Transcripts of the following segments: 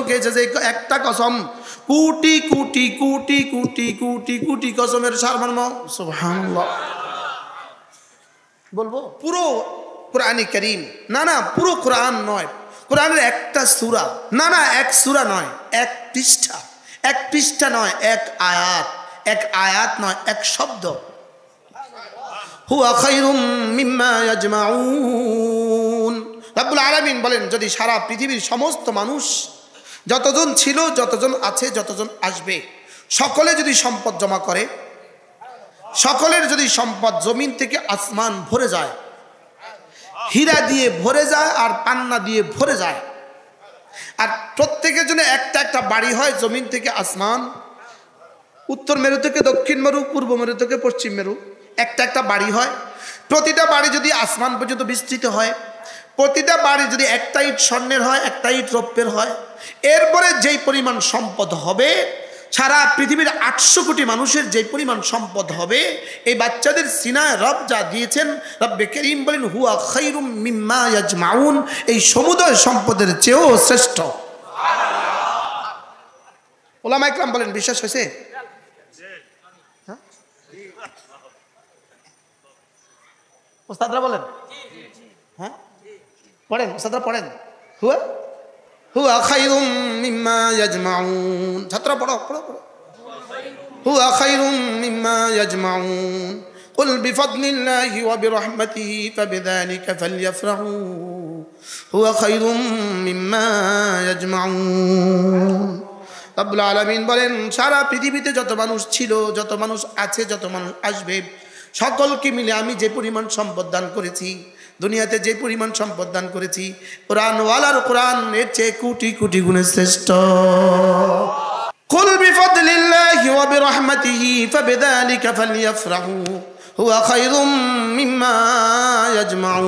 খেয়েছে যে একটা কসম কোটি কোটি কোটি কোটি কোটি কোটি কসমের সারমর্ম সুবহানাল্লাহ। বলবো পুরো কোরআনে কারীম, না না পুরো কোরআন নয়, কোরআনের একটা সূরা, না না এক সূরা নয়, এক পৃষ্ঠা, এক পৃষ্ঠা নয়, এক আয়াত, এক আয়াত নয়, এক শব্দ। হুয়া খায়রুম মিম্মা ইয়াজমাউন। রব্বুল আলামিন বলেন, যদি সারা পৃথিবীর সমস্ত মানুষ, যতজন ছিল, যতজন আছে, যতজন আসবে, সকলে যদি সম্পদ জমা করে, সকলের যদি সম্পদ জমিন থেকে আসমান ভরে যায়, হীরা দিয়ে ভরে যায় আর পান্না দিয়ে ভরে যায়, আর প্রত্যেকের জন্য একটা একটা বাড়ি হয় জমিন থেকে আসমান, উত্তর মেরু থেকে দক্ষিণ মেরু, পূর্ব মেরু থেকে পশ্চিম মেরু, একটা একটা বাড়ি হয়, প্রতিটা বাড়ি যদি আসমান পর্যন্ত বিস্তৃত হয়, প্রতিটা বাড়ি যদি একটা ইট স্বর্ণের হয়, একটা ইট রৌপ্যের হয়, এরপরে যেই পরিমাণ সম্পদ হবে, সারা পৃথিবীর 800 কোটি মানুষের যে পরিমাণ সম্পদ হবে, এই বাচ্চাদের সিনায় রব যা দিয়েছেন, রব্বে করিম বলেন হুয়া খায়রুম মিম্মা ইয়াজমাউন, এই সমুদয় সম্পদের চেয়েও শ্রেষ্ঠ। ওলামা ইকরাম বলেন, বিশ্বাস হয়েছে? ওস্তাদরা বলেন, হ্যাঁ পড়েন, ওস্তাদরা পড়েন। হুয়া হুয়া খায়রুম মিম্মা ইয়াজমাউন। ছাত্ররা পড়ো পড়ো পড়ো। হুয়া খায়রুম মিম্মা ইয়াজমাউন কুল বিফাদলিল্লাহি ওয়া বিরহমাতিহি ফাবিযালিকা ফালইফরাহু হুয়া খায়রুম মিম্মা ইয়াজমাউন। রব্বুল আলামিন বলেন, সারা পৃথিবীতে যত মানুষ ছিল, যত মানুষ আছে, যত মানুষ আসবে, সকলকে মিলে আমি যে পরিমাণ সম্পদ দান করেছি, দুনিয়াতে যে পরিমাণ সম্পদ দান করেছি, কোরআনওয়ালার কোরআন এর চেয়ে কোটি কোটি গুণে শ্রেষ্ঠ। কুল বিফাদলিল্লাহি ওয়া বিরহমাতিহি ফাবিযালিকা ফালইফরাহু হুয়া খায়রুম মিম্মা ইয়াজমাউন।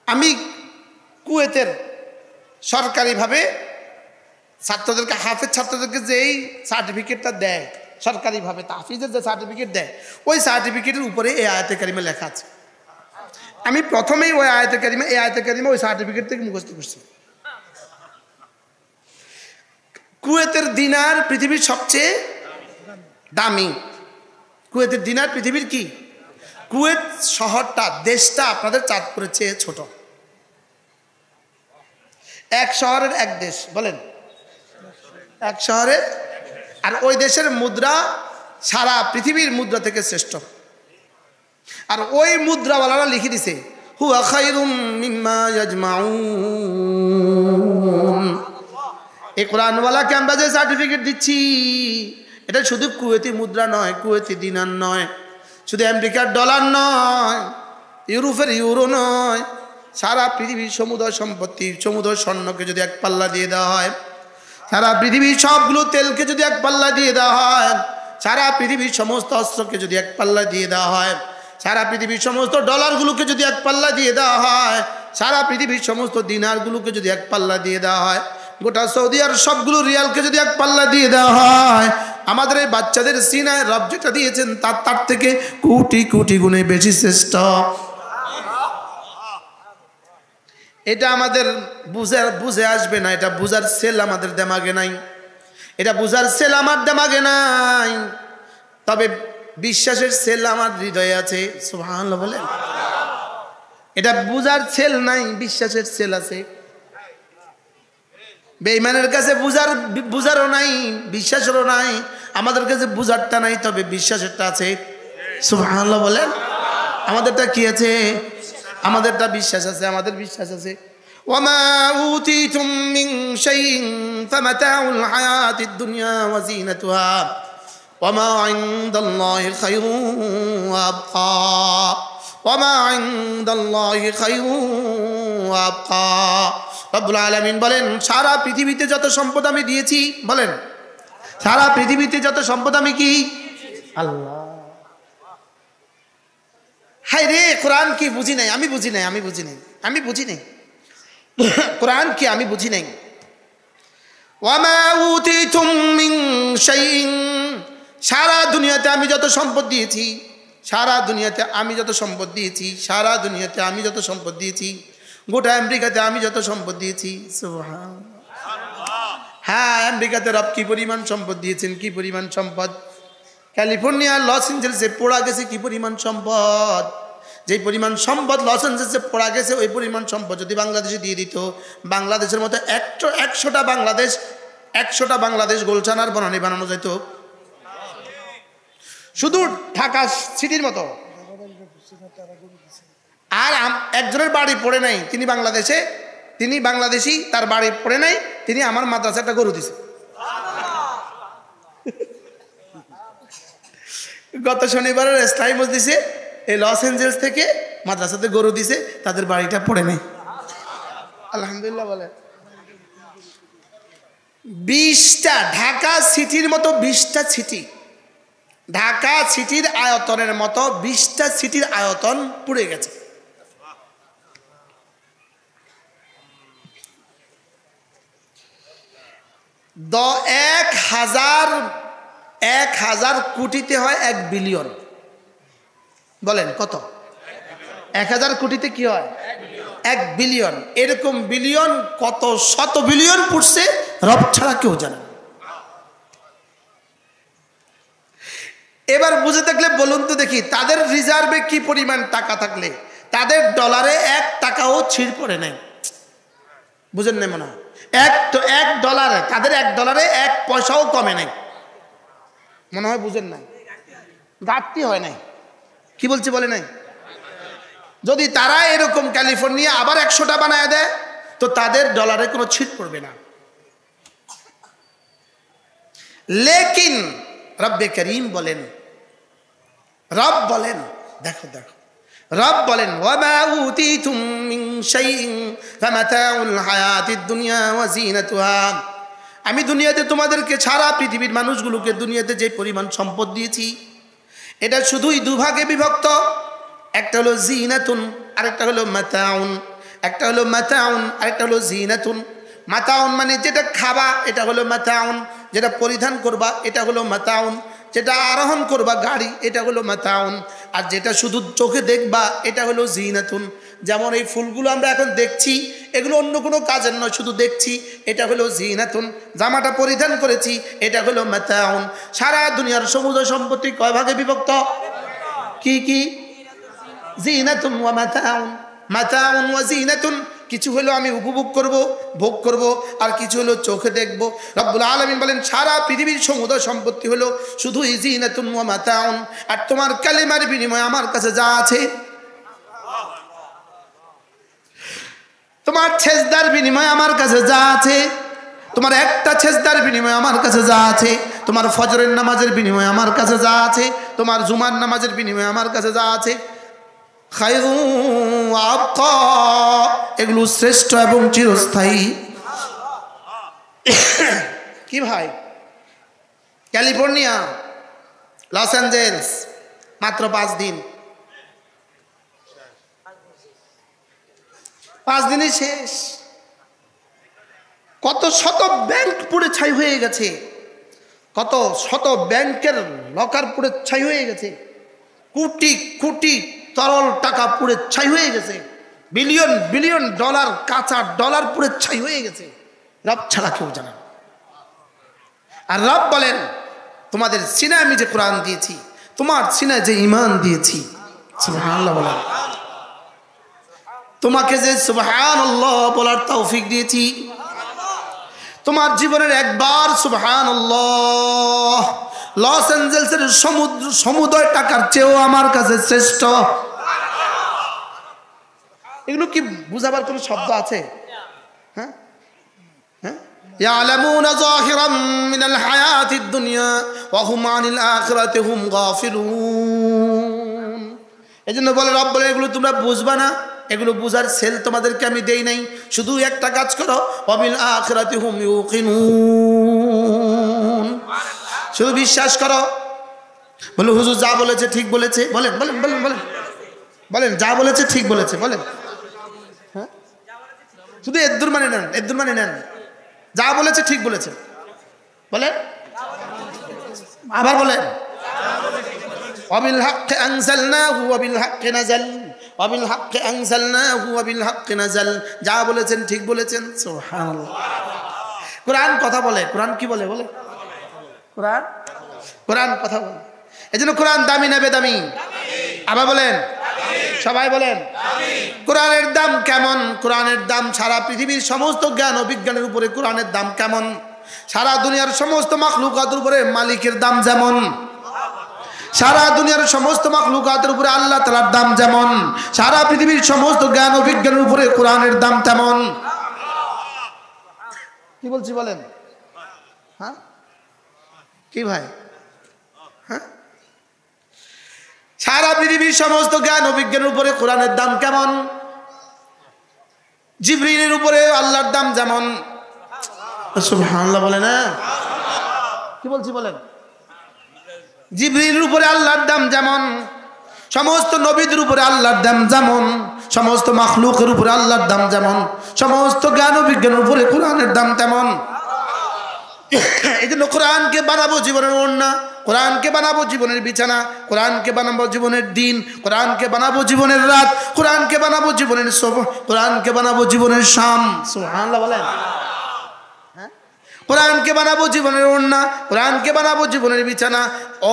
আমি কুয়েতের সরকারিভাবে ছাত্রদেরকে, হাফেজ ছাত্রদেরকে যে এই সার্টিফিকেটটা দেয় সরকারিভাবে, তাহফিজের যে সার্টিফিকেট দেয়, ওই সার্টিফিকেটের উপরে এই আয়াতে কারিমা লেখা আছে। আমি প্রথমেই ওই আয়াতে কারিমা, এই আয়াতে কারিমা ওই সার্টিফিকেট থেকে মুখস্থ করছি। কুয়েতের দিনার পৃথিবীর সবচেয়ে দামি। কুয়েতের দিনার পৃথিবীর কি? কুয়েত শহরটা, দেশটা আপনাদের চাঁদপুরের চেয়ে ছোট। এক শহরের এক দেশ, বলেন এক শহরের, আর ওই দেশের মুদ্রা সারা পৃথিবীর মুদ্রা থেকে শ্রেষ্ঠ। আর ওই মুদ্রাওয়ালারা লিখে দিছে হুয়া খায়রুম মিম্মা ইয়াজমাউন। এই কোরআনওয়ালাকে আমরা যে সার্টিফিকেট দিচ্ছি, এটা শুধু কুয়েতি মুদ্রা নয়, কুয়েতি দিনার নয়, শুধু আমেরিকার ডলার নয়, ইউরোপের ইউরো নয়, সারা পৃথিবীর সমুদয় সম্পত্তি, সমুদয় স্বর্ণকে যদি এক পাল্লা দিয়ে দেওয়া হয়, সারা পৃথিবীর সবগুলো তেলকে যদি এক পাল্লা দিয়ে দেওয়া হয়, সারা পৃথিবীর সমস্ত অস্ত্রকে যদি এক পাল্লা দিয়ে দেওয়া হয়, সারা পৃথিবীর সমস্ত ডলারগুলোকে যদি এক পাল্লা দিয়ে দেওয়া হয়, সারা পৃথিবীর সমস্ত দিনারগুলোকে যদি এক পাল্লা দিয়ে দেওয়া হয়, গোটা সৌদি আর সবগুলো রিয়ালকে যদি এক পাল্লা দিয়ে দেওয়া হয়, আমাদের এই বাচ্চাদের সিনায় রব যেটা দিয়েছেন তার থেকে কোটি কোটি গুণে বেশি শ্রেষ্ঠ। এটা আমাদের বুঝে আসবে না, এটা বুঝার সেল আমাদের দেমাগে নাই, এটা বুঝার সেল আমার দেমাগে নাই, তবে বিশ্বাসের সেল আমার হৃদয়ে আছে। সুবহানাল্লাহ বলেন। এটা বুঝার সেল নাই, বিশ্বাসের সেল আছে। বেঈমানের কাছে বুঝারও নাই, বিশ্বাসেরও নাই, আমাদের কাছে বুঝারটা নাই, তবে বিশ্বাসেরটা আছে। সুবহানাল্লাহ বলেন। আমাদেরটা কি আছে? আমাদেরটা বিশ্বাস আছে, আমাদের বিশ্বাস আছে। ওয়ামা উতিতুম মিন শাইইন ফামাতাউল হায়াতিদ দুনিয়া ওয়া যিনাতুহা ওয়ামা ইনদাল্লাহি খায়রুন ওয়া আবকা ওয়ামা ইনদাল্লাহি খায়রুন ওয়া আবকা। রব্বুল আলামিন বলেন, সারা পৃথিবীতে যত সম্পদ আমি দিয়েছি, বলেন সারা পৃথিবীতে যত সম্পদ আমি কি? আল্লাহ। হায় রে, কোরআন কি বুঝি নাই, আমি বুঝি নাই, আমি বুঝি নাই, আমি বুঝি নাই কোরআন কি আমি বুঝি নাই। ওয়ামা উতিতুম মিন শাইইন, সারা দুনিয়াতে আমি যত সম্পদ দিয়েছি, সারা দুনিয়াতে আমি যত সম্পদ দিয়েছি, সারা দুনিয়াতে আমি যত সম্পদ দিয়েছি, গোটা আমেরিকাতে আমি যত সম্পদ দিয়েছি, সুবহানাল্লাহ। হ্যাঁ, আমেরিকাতে রব কি পরিমাণ সম্পদ দিয়েছেন, কি পরিমাণ সম্পদ। ক্যালিফোর্নিয়া লস এঞ্জেলসে পড়া গেছে কি পরিমাণ সম্পদ। যে পরিমাণ সম্পদ লস এঞ্জেলসে পড়া গেছে, ওই পরিমাণ সম্পদ যদি বাংলাদেশে দিয়ে দিত, বাংলাদেশের মতো 100টা বাংলাদেশ গোলছানার বনানী বানানো যেত। শুধু ঢাকা সিটির মতো। আর একজনের বাড়ি পড়ে নাই, তিনি বাংলাদেশি, তার বাড়ি পড়ে নাই, তিনি আমার মাদ্রাসা একটা গরু দিছে। গত শনিবারের ইসলামী মজলিসে এই লস এঞ্জেলস থেকে মাদ্রাসাতে গরু দিছে, তাদের বাড়িটা পড়ে নাই। আলহামদুলিল্লাহ বলে। 20টা ঢাকা সিটির মতো 20টা সিটি, ঢাকা সিটির আয়তনের মতো 20টা সিটির আয়তন পুড়ে গেছে। এক হাজার কোটিতে হয় 1 বিলিয়ন। বলেন কত? 1000 কোটিতে কি হয়? 1 বিলিয়ন। এরকম বিলিয়ন কত শত বিলিয়ন পড়ছে রব ছাড়া কেউ জানে না। এবার বুঝে থাকলে বলুন তো দেখি, তাদের রিজার্ভে কি পরিমাণ টাকা থাকলে তাদের ডলারে 1 টাকাও ছিঁড় পড়ে নাই। বুঝেন না মনে হয়? এক ডলারে, তাদের 1 ডলারে 1 পয়সাও কমে নাই মনে হয়। বুঝেন নাই? ঘাটতি হয় নাই। কি বলছি বলে নাই? যদি তারা এরকম ক্যালিফোর্নিয়া আবার 100টা বানায় দেয়, তো তাদের ডলারে কোনো ছিট পড়বে না। লেকিন রব্বে করিম বলেন, রব বলেন, দেখো রব বলেন, ওয়ামা উতিতুম মিন শাইইন ফামাতাউল হায়াতিদ দুনিয়া ওয়া জিনাতুহা। আমি দুনিয়াতে তোমাদেরকে ছাড়া পৃথিবীর মানুষগুলোকে দুনিয়াতে যে পরিমাণ সম্পদ দিয়েছি, এটা শুধুই দুভাগে বিভক্ত। একটা হলো জিনাতুন, আরেকটা হলো মাতাউন। একটা হলো মাতাউন, আরেকটা হলো জিনাতুন। মাতাউন মানে যেটা খাবা, এটা হলো মাতাউন। যেটা পরিধান করবা, এটা হলো মাতাউন। যেটা আরোহণ করবা গাড়ি, এটা হলো মাতাউন। আর যেটা শুধু চোখে দেখবা, এটা হলো জিনাতুন। যেমন এই ফুলগুলো আমরা এখন দেখছি, এগুলো অন্য কোনো কাজের নয়, শুধু দেখছি, এটা হলো জিনাতুন। জামাটা পরিধান করেছি, এটা হলো মাতাউন। সারা দুনিয়ার সমুদ্র সম্পত্তি কয় ভাগে বিভক্ত? কি কি? জিনাতুন ওয়া মাতাউন। মাতাউন ওয়া জিনাতুন, কিছু হলো আমি উপভোগ করব, ভোগ করব, আর কিছু হলো চোখে দেখব। রব্বুল আলামিন বলেন সারা পৃথিবীর সমুদ্র সম্পত্তি হলো শুধু জিনাতুন ওয়া মাতাউন। আর তোমার কালিমার বিনিময়ে আমার কাছে যা আছে, তোমার সেজদার বিনিময়ে আমার কাছে যা আছে, তোমার একটা সেজদার বিনিময়ে আমার কাছে যা আছে, তোমার ফজরের নামাজের বিনিময়ে আমার কাছে যা আছে, তোমার জুমার নামাজের বিনিময়ে আমার কাছে যা আছে, খায়রুন ওয়া আবকা, এগুলো শ্রেষ্ঠ এবং চিরস্থায়ী। কি ভাই, ক্যালিফোর্নিয়া, লস অ্যাঞ্জেলস মাত্র 5 দিন, 5 দিনই শেষ। কত শত ব্যাংক পুড়ে ছাই হয়ে গেছে, কত শত ব্যাংকের লকার পুড়ে ছাই হয়ে গেছে, কোটি কোটি তরল টাকা পুড়ে ছাই হয়ে গেছে, বিলিয়ন বিলিয়ন ডলার, কাঁচা ডলার পুড়ে ছাই হয়ে গেছে। রব ছাড়া কেউ জানে না। আর রব বলেন তোমাদের সিনায় আমি যে কোরআন দিয়েছি, তোমার সিনায় যে ঈমান দিয়েছি, সুবহানাল্লাহ বলেন, তোমাকে যে সুবহানাল্লাহ বলার তৌফিক দিয়েছি, তোমার জীবনের একবার সুবহানাল্লাহ, লস অ্যাঞ্জেলসের সমুদ্র টাকার চেয়েও আমার কাছে শ্রেষ্ঠ। এগুলো কি বুঝাবার কোনো শব্দ আছে? হ্যাঁ হ্যাঁ, ইয়ালামুনা যাহিরাম মিনাল হায়াতিদ দুনিয়া ওয়া হুম আনিল আখিরাতি হুম গাফিলুন। এজন্য বলে রব বলে এগুলো তোমরা বুঝবা না, এগুলো বুঝার সেল তোমাদেরকে আমি দেই নাই। শুধু একটা কাজ করো, ওয়া বিল আখিরাতি হুম ইউকিনুন, শুধু বিশ্বাস করো। বলে হুজুর যা বলেছে ঠিক বলেছে, বলেন বলেন বলেন বলেন বলেন, যা বলেছে ঠিক বলেছে, বলেন। হ্যাঁ, শুধু এদ্দুর মানে নেন, এদ্দুর মানে নেন, যা বলেছে ঠিক বলেছে, বলেন। আবার বলেন, ওয়াবিল হাক্কি আনজালনাহু ওয়া বিল হাক্কি নাযাল ওয়াবিল হাক্কি আনজালনাহু ওয়াবিল হাক্কি নাযাল, যা বলেছেন ঠিক বলেছেন। সুবহানাল্লাহ। কোরআন কথা বলে, কোরআন কি বলে? বলে কোরআন কথা বলে। এজন্য কোরআন দামি না বেদামি? আবার বলেন, সবাই বলেন। কোরআনের দাম কেমন? কোরআনের দাম সারা পৃথিবীর সমস্ত জ্ঞান ও বিজ্ঞানের উপরে কোরআনের দাম কেমন? সারা দুনিয়ার সমস্ত মাখলুকাতের উপরে মালিকের দাম যেমন, সারা দুনিয়ার সমস্ত মাখলুকাতের উপরে আল্লাহ তাআলার দাম যেমন, সারা পৃথিবীর সমস্ত জ্ঞান ও বিজ্ঞানের উপরে কোরআনের দাম তেমন। কি বলছি বলেন? হ্যাঁ কি ভাই? হ্যাঁ, সারা পৃথিবীর সমস্ত জ্ঞান ও বিজ্ঞানের উপরে কোরআনের দাম কেমন? জিবরিলের উপরে আল্লাহর দাম যেমন। সুবহানাল্লাহ বলেন না? কি বলছি বলেন? জিবরিলের উপরে আল্লাহর দাম যেমন, সমস্ত নবীদের উপরে আল্লাহর দাম যেমন, সমস্ত মাখলুকের উপরে আল্লাহর দাম যেমন, সমস্ত জ্ঞান ও বিজ্ঞানের উপরে কোরআনের দাম তেমন। এই জন্য কোরআনকে বানাবো জীবনের ওড়না, কোরআনকে বানাবো জীবনের বিছানা, কোরআনকে বানাবো জীবনের দিন, কোরআনকে বানাবো জীবনের রাত, কোরআনকে বানাবো জীবনের সুবহ, কোরআনকে বানাবো জীবনের শাম। সুবহানাল্লাহ বলেন। কোরআনকে বানাবো জীবনের ওড়না, কোরআনকে বানাবো জীবনের বিছানা।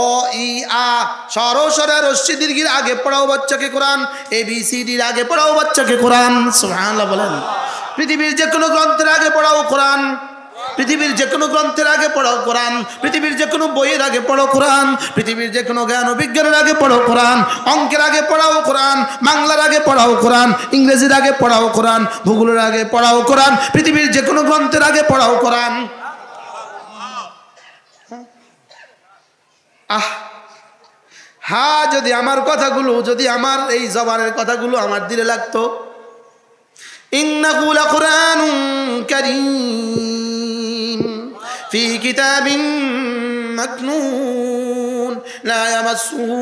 অ ই আ স্বর স্বরে রস্যি দীর্ঘির আগে পড়াও বাচ্চাকে কোরআন, এ বি সি ডির আগে পড়াও বাচ্চাকে কোরআন। সুবহানাল্লাহ বলেন। পৃথিবীর যে কোনো গ্রন্থের আগে পড়াও কোরআন, পৃথিবীর যে কোনো গ্রন্থের আগে পড়াও কোরআন, পৃথিবীর যে কোনো বইয়ের আগে পড়ো কোরআন, পৃথিবীর যে কোনো জ্ঞান ও বিজ্ঞানের আগে পড়ো কোরআন, অঙ্কের আগে পড়াও কোরআন, বাংলার আগে পড়াও কোরআন, ইংরেজির আগে পড়াও কোরআন, ভূগোলের আগে পড়াও কোরআন, পৃথিবীর যে কোনো গ্রন্থের আগে পড়াও কোরআন। হ্যাঁ, যদি আমার কথাগুলো, যদি আমার এই জবানের কথাগুলো আমার দিলে লাগতো। ইন্নাহু লাকুরআনুন কারীম ফি কিতাবিন মাকনুন লা ইয়ামাসসুহু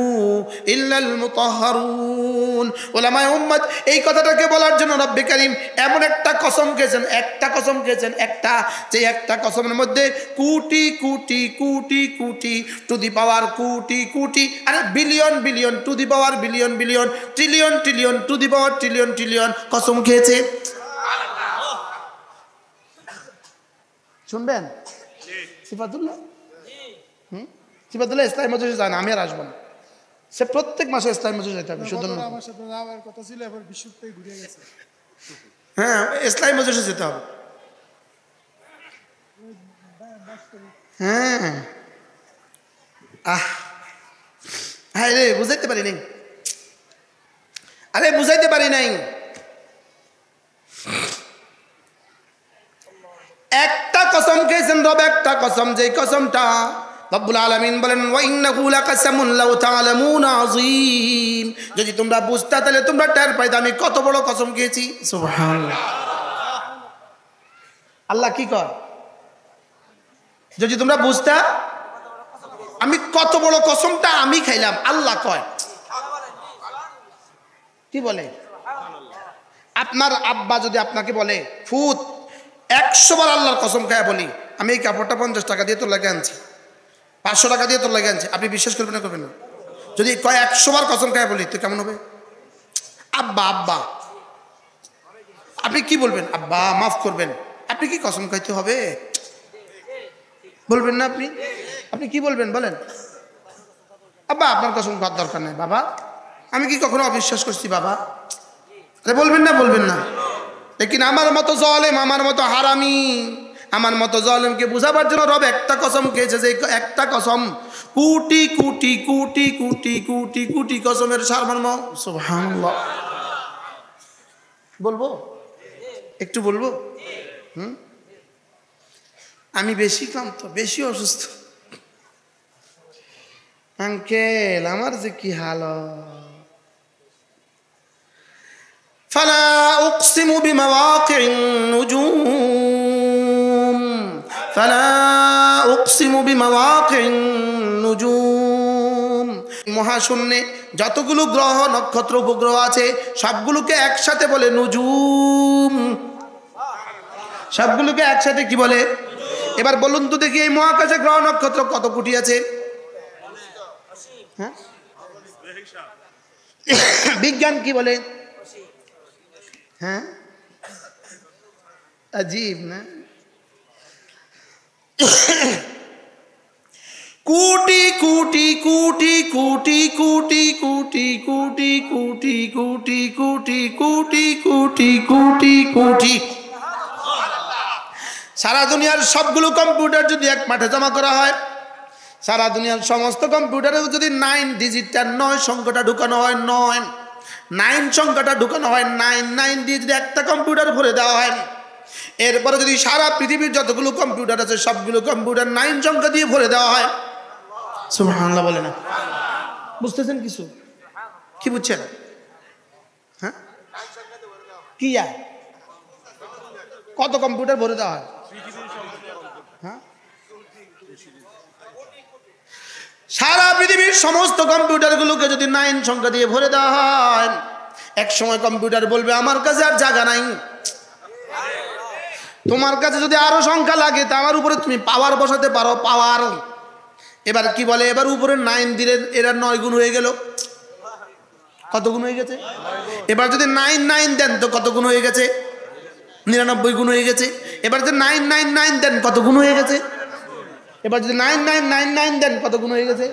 ইল্লাল মুতাহহারুন। উলামায়ে উম্মত এই কথাটাকে বলার জন্য রব্বে কারীম এমন একটা কসম খেয়েছেন, একটা কসম খেয়েছেন, একটা, যে একটা কসমের মধ্যে কোটি কোটি কোটি কোটি টু দি পাওয়ার কোটি কোটি, আরে billion billion two the power billion billion, trillion trillion to the power trillion trillion কসম খেয়েছে। শুনবেন? সিফাতুল্লাহ, সিফাতুল্লাহ ইসলামী মজলিসে যায় না, আমি আর আসবো না। সে প্রত্যেক মাসে ইসলামী মজলিসে যেতে হবে। শুধু হ্যাঁ, ইসলামী মজলিসে যেতে হবে। হ্যাঁ হ্যাঁ রে, বুঝাইতে পারি নাই, আরে বুঝাইতে পারি নাই। একটা কসম খেয়েছেন রব, একটা কসম, যে কসমটা রব্বুল আলামিন বলেন ওয়া ইন্নাহু লাকাসামুন লাউ তাআলামুনা আযীম। যদি তোমরা বুঝতে তাহলে তোমরা টের পাইতে আমি কত বড় কসম খেয়েছি। সুবহানাল্লাহ। আল্লাহ কি কয়? যদি তোমরা বুঝতে আমি কত বড় কসমটা আমি খাইলাম, আল্লাহ কয়। কি বলে? আপনার আব্বা যদি আপনাকে বলে ফুত 100 বার আল্লাহর কসম খায় বলি, আমি এই কাপড়টা 50 টাকা দিয়ে তোর লাগে আনছি, 500 টাকা দিয়ে তোর লাগে আনছি, আপনি বিশ্বাস করবেন না করবেন না? যদি কয় 100 বার কসম খায় বলি, তো কেমন হবে? আব্বা আব্বা, আপনি কি বলবেন? আব্বা মাফ করবেন। আপনি কি কসম খাইতে হবে বলবেন না? আপনি আপনি কি বলবেন বলেন? আব্বা আপনার কসম খাওয়ার দরকার নেই বাবা, আমি কি কখনো অবিশ্বাস করছি বাবা? বলবেন না? বলবেন না? লেকিন আমার মতো জালেম, আমার মতো হারামি, আমার মতো জালেমকে বুঝাবার জন্য রব একটা কসম খেয়েছে, যে একটা কসম কোটি কোটি কোটি কোটি কোটি কোটি কসমের সারমর্ম। সুবহানাল্লাহ। বলবো? একটু বলবো? আমি বেশি ক্লান্ত, বেশি অসুস্থ আঙ্কেল, আমার যে কি হালত। فلا أقسم بمواقع النجوم فلا أقسم بمواقع النجوم। মহাশূন্যে যতগুলো গ্রহ নক্ষত্র উপগ্রহ আছে সবগুলোকে একসাথে বলে নুজুম। সবগুলোকে একসাথে কি বলে? এবার বলুন তো দেখি, এই মহাকাশে গ্রহ নক্ষত্র কত কোটি আছে? হ্যাঁ, বিজ্ঞান কি বলে? হ্যাঁ, अजीब না? কোটি কোটি কোটি কোটি কোটি কোটি কোটি কোটি কোটি কোটি কোটি কোটি কোটি কোটি সারা দুনিয়ার সবগুলো কম্পিউটার যদি এক মাঠে জমা করা হয়, সারা দুনিয়ার সমস্ত কম্পিউটারে যদি 9 ডিজিটটা 9 সংখ্যাটা ঢুকানো হয়, 9 সংখ্যাটা ঢুকানো হয়, 9 দিয়ে যদি একটা কম্পিউটার ভরে দেওয়া হয়, এরপরে যদি সারা পৃথিবীর যতগুলো কম্পিউটার আছে সবগুলো কম্পিউটার 9 সংখ্যা দিয়ে ভরে দেওয়া হয়, সুবহানাল্লাহ বলে না? বুঝতেছেন কিছু? কি বুঝছেন? হ্যাঁ, কি কত কম্পিউটার ভরে দেওয়া হয়? হ্যাঁ, সারা পৃথিবীর সমস্ত কম্পিউটারগুলোকে যদি 9 সংখ্যা দিয়ে ভরে দেওয়া হয়, এক সময় কম্পিউটার বলবে আমার কাছে আর জায়গা নাই, তোমার কাছে যদি আরো সংখ্যা লাগে তা আমার উপরে তুমি পাওয়ার বসাতে পারো, পাওয়ার। এবার কি বলে, এবার উপরে 9 দিলে এরা 9 গুণ হয়ে গেল। কত গুণ হয়ে গেছে? এবার যদি 9 দেন তো কত গুণ হয়ে গেছে? 99 গুণ হয়ে গেছে। এবার যদি 9 দেন কত গুণ হয়ে গেছে? এবার যদি 9 দেন কত গুণ হয়ে গেছে?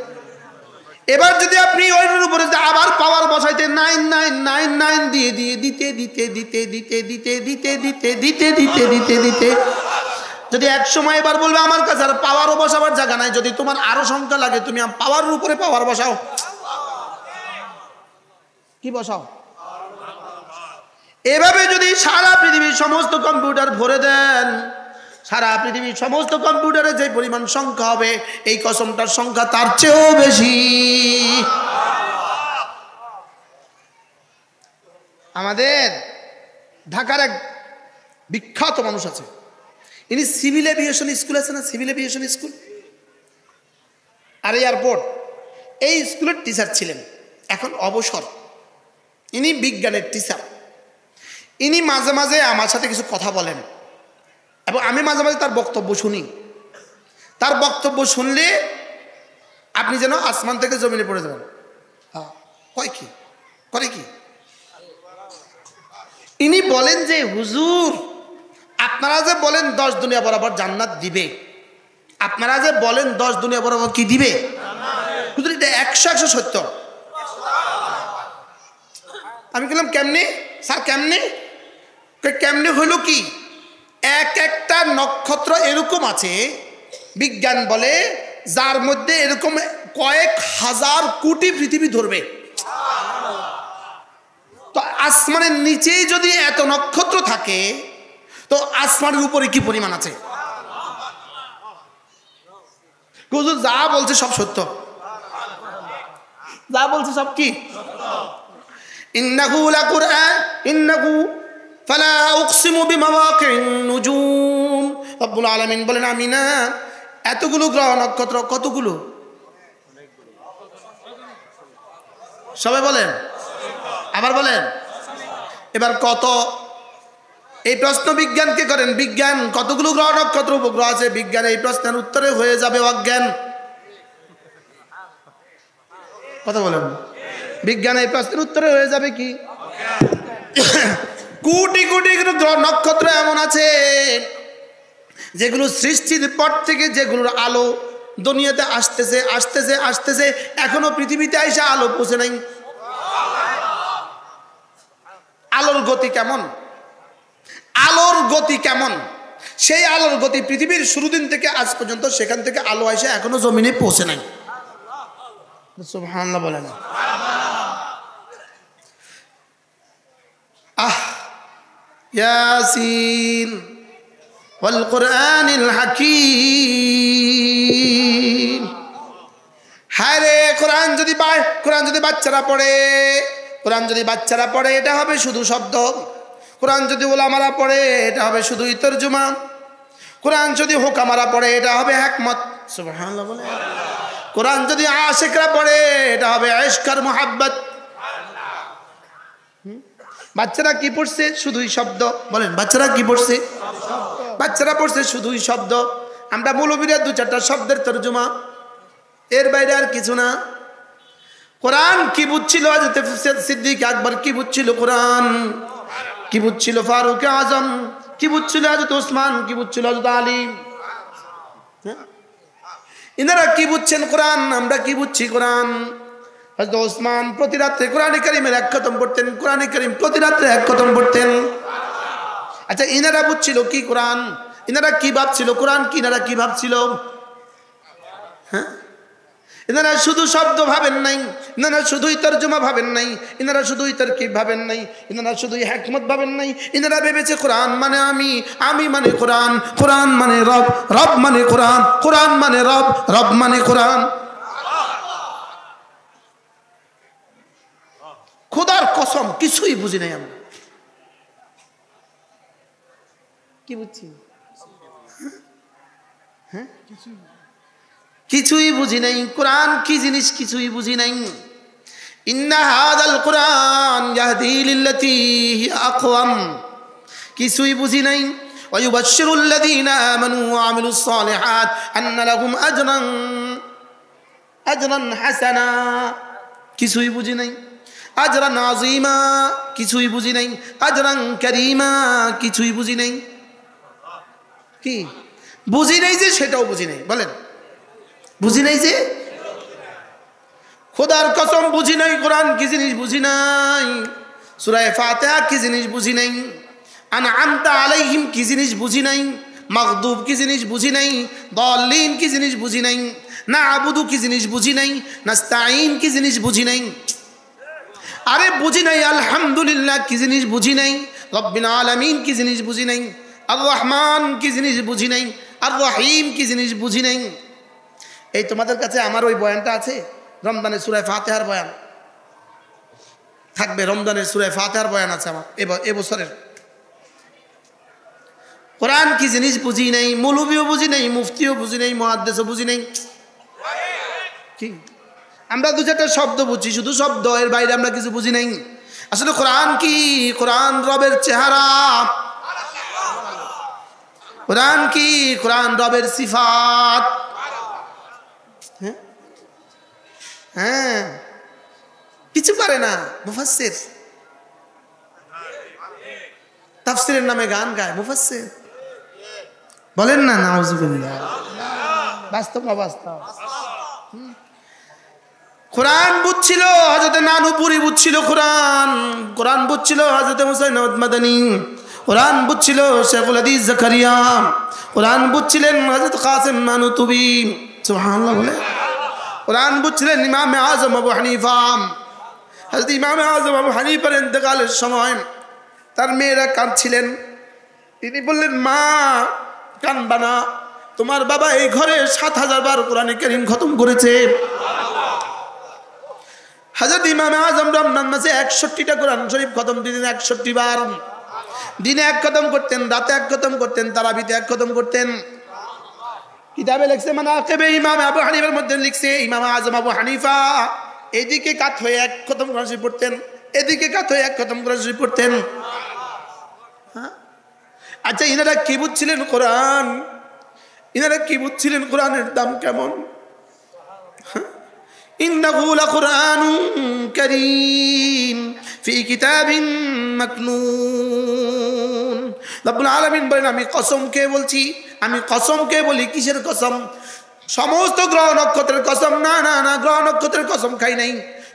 এবার যদি আপনি ওইটার উপরে আবার পাওয়ার বসাইতে 9 দিয়ে দিতে যদি এক সময় এবার বলবে আমার কাছে আর পাওয়ারও বসাবার জায়গা নাই, যদি তোমার আরো সংখ্যা লাগে তুমি পাওয়ারের উপরে পাওয়ার বসাও। কি বসাও? এভাবে যদি সারা পৃথিবীর সমস্ত কম্পিউটার ভরে দেন, সারা পৃথিবীর সমস্ত কম্পিউটারে যে পরিমাণ সংখ্যা হবে, এই কসমটার সংখ্যা তার চেয়েও বেশি। আমাদের ঢাকার এক বিখ্যাত মানুষ আছে, ইনি সিভিল এভিয়েশন স্কুল আছে না, সিভিল এভিয়েশন স্কুল আর এয়ারপোর্ট, এই স্কুলের টিচার ছিলেন, এখন অবসর। ইনি বিজ্ঞানের টিচার। ইনি মাঝে মাঝে আমার সাথে কিছু কথা বলেন এবং আমি মাঝে মাঝে তার বক্তব্য শুনি। তার বক্তব্য শুনলে আপনি যেন আসমান থেকে জমিনে পড়ে যাবেন। কয় কি করে কি? ইনি বলেন যে হুজুর আপনারা যে বলেন 10 দুনিয়া বরাবর জান্নাত দিবে, আপনারা যে বলেন 10 দুনিয়া বরাবর কি দিবে, হুজুর এটা 100 সত্য। আমি বললাম কেমনে স্যার, কেমনে? কেমনে হইল কি, একটা নক্ষত্র এরকম আছে বিজ্ঞান বলে যার মধ্যে এরকম কয়েক হাজার কোটি পৃথিবী ধরবে। তো আসমানের নিচেই যদি এত নক্ষত্র থাকে তো আসমানের উপরে কি পরিমাণ আছে? হুজুর যা বলছে সব সত্য, যা বলছে সব কি? ইন্নাহু লাকুরআন ইন্নাহু ফালা উকসিমু বিমাওয়াকিন নুজুম। রব্বুল আলামিন বলেন আমি না এতগুলো গ্রহ নক্ষত্র, কতগুলো? সবাই বলেন, আবার বলেন, এবার কত? এই প্রশ্ন বিজ্ঞানকে করেন, বিজ্ঞান কতগুলো গ্রহ নক্ষত্র উপগ্রহ আছে? বিজ্ঞান এই প্রশ্নের উত্তরে হয়ে যাবে অজ্ঞান। কথা বলেন, বিজ্ঞান এই প্রশ্নের উত্তরে হয়ে যাবে কি? কোটি কোটি গ্রহ নক্ষত্র এমন আছে যেগুলো সৃষ্টির পর থেকে যেগুলোর আলো দুনিয়াতে আসতেছে আসতেছে আসতেছে, এখনো পৃথিবীতে আইসা আলো পৌঁছে নাই। আলোর গতি কেমন? আলোর গতি কেমন? সেই আলোর গতি পৃথিবীর শুরু দিন থেকে আজ পর্যন্ত সেখান থেকে আলো আইসা এখনো জমিনে পৌঁছে নাই। সুবহানাল্লাহ বলেন। ইয়াসিন ওয়াল কুরআনিল হাকীম। হায় রে, কোরআন যদি বাচ্চারা পড়ে, কোরআন যদি বাচ্চারা পড়ে এটা হবে শুধু শব্দ। কোরআন যদি ওলামারা পড়ে এটা হবে শুধুই তরজমা। কোরআন যদি হুকামারা পড়ে এটা হবে হিকমত। সুবহানাল্লাহ বলে। কোরআন যদি আশিকরা পড়ে এটা হবে ইশক আর মুহাব্বত। বাচ্চারা কি পড়ছে? শুধুই শব্দ। বলেন বাচ্চারা কি পড়ছে? বাচ্চারা পড়ছে শুধুই শব্দ। আমরা মৌলবীরা 2-4টা শব্দের তরজমা, এর বাইরে আর কিছু না। কোরআন কি বুঝছিল হযরত সিদ্দিক আকবর, কি বুঝছিল কোরআন, কি বুঝছিল ফারুক আজম, কি বুঝছিল হযরত ওসমান, কি বুঝছিল হযরত আলী। ইনারা কি বুঝছেন কোরআন, আমরা কি বুঝছি কোরআন। হযরত ওসমান প্রতি রাত্রে কোরআনে কারীমের এক খতম পড়তেন, কোরআনে কারীম প্রতি রাত্রে এক খতম পড়তেন। আচ্ছা ইনারা বুঝছিল কি কোরআন, ইনারা কি ভাবছিল কোরআন কি, ইনারা কি ভাবছিল? হ্যাঁ, ইনারা শুধু শব্দ ভাবেন নাই, ইনারা শুধুই তর্জমা ভাবেন নাই, ইনারা শুধুই তারকিব ভাবেন নাই, ইনারা শুধুই হিকমত ভাবেন নাই, ইনারা ভেবেছে কোরআন মানে আমি, আমি মানে কোরআন, কোরআন মানে রব, রব মানে কোরআন, কোরআন মানে রব, রব মানে কোরআন। খোদার কসম কিছুই বুঝি নাই আমরা। কি বুঝছি? হ্যাঁ কিছুই বুঝি নাই, কোরআন কি জিনিস কিছুই বুঝি নাই। ইন্না হাযাল কুরআন ইয়াহদি লিল্লাতী হিয়া আকওয়াম, কিছুই বুঝি নাই। ওয়া ইউবাশশিরুল লাযীনা আমানু ওয়া আমিলুস সালিহাত আন্না লাহুম আজরান হাসানা, কিছুই বুঝি নাই। আজরান আযীমা, কিছুই বুঝি নাই। আজরান কারীমা, কিছুই বুঝি নাই। কি বুঝি নাই যে সেটাও বুঝি নাই, বলেন বুঝি নাই যে, খোদার কসম বুঝি নাই কোরআন কি জিনিস বুঝি নাই। সূরা ফাতিহা কি জিনিস বুঝি নাই। আনআমতা আলাইহিম কি জিনিস বুঝি নাই। মাগদুব কি জিনিস বুঝি নাই। দাল্লিন কি জিনিস বুঝি নাই। না'বুদু কি জিনিস বুঝি নাই। নাস্তাঈন কি জিনিস বুঝি নাই। আরে বুঝি নাই আলহামদুলিল্লাহ কি জিনিস বুঝি নাই। রব্বিল আলামিন কি জিনিস বুঝি নাই। আর রহমান কি জিনিস বুঝি নাই। আর রহিম কি জিনিস বুঝি নাই। এই তোমাদের কাছে আমার ওই বয়ানটা আছে, রমজানের সূরা ফাতিহার বয়ান থাকবে, রমজানের সূরা ফাতিহার বয়ান আছে আমার এবছরের। কোরআন কি জিনিস বুঝি নাই, মৌলবীও বুঝি নাই, মুফতিও বুঝি নাই, মুহাদ্দিসও বুঝি নাই। কি আমরা দু চারটা শব্দ বুঝছি, শুধু শব্দ, এর বাইরে আমরা কিছু বুঝি নাই। আসলে কোরআন কি, কোরআন রবের চেহারা। কোরআন কি, কোরআন রবের সিফাত। হ্যাঁ কিছু পারে না মুফাসসির, তাফসীরের নামে গান গায় মুফাসসির, বলেন না নাউজুবিল্লাহ। বাস্তব না বাস্তব। কোরআন বুঝছিল হযরত নানুপুরি, বুঝছিল কোরআন, কোরআন বুঝছিল হযরত হুসাইন মাদানী, কোরআন বুঝছিল শেখুল হাদিস জাকারিয়া, কোরআন বুঝছিলেন হযরত কাসিম নানুতুবি, সুবহানাল্লাহ বলে। কোরআন বুঝছিলেন ইমাম আযম আবু হানিফা। হযরত ইমাম আযম আবু হানিফার ইন্তেকালের সময় তার মেয়েরা কাঁদছিলেন। তিনি বললেন, মা কাঁদবা না, তোমার বাবা এই ঘরে ৭,০০০ বার কোরআনে কারীম খতম করেছে। হযরত ইমাম আযম রমজান মাসে ৬১টা কোরআন শরীফ খতম দিতেন, ৬১ বার। দিনে এক খতম করতেন, রাতে এক খতম করতেন, তারাবিতে এক খতম করতেন। কিতাবে লিখছে মানাকিবে ইমাম আবু হানিফার মধ্যে লিখছে ইমাম আযম আবু হানিফা এদিকে কাত হয়ে এক খতম কোরআন শরীফ পড়তেন, এদিকে কাত হয়ে এক খতম কোরআন শরীফ পড়তেন। আচ্ছা ইনারা কি বুঝছিলেন কোরআন, ইনারা কি বুঝছিলেন কোরআনের দাম কেমন। ইন্নাহু লাকুরআনুন কারীম ফি কিতাবিন মাকনুন। রব্বুল আলামিন বলেন, আমি কসম কে বলছি, আমি কসম কে বলি। কিসের কসম? সমস্ত গ্রহ নক্ষত্রের কসম না, না না, গ্রহ নক্ষত্রের কসম খাই নাই।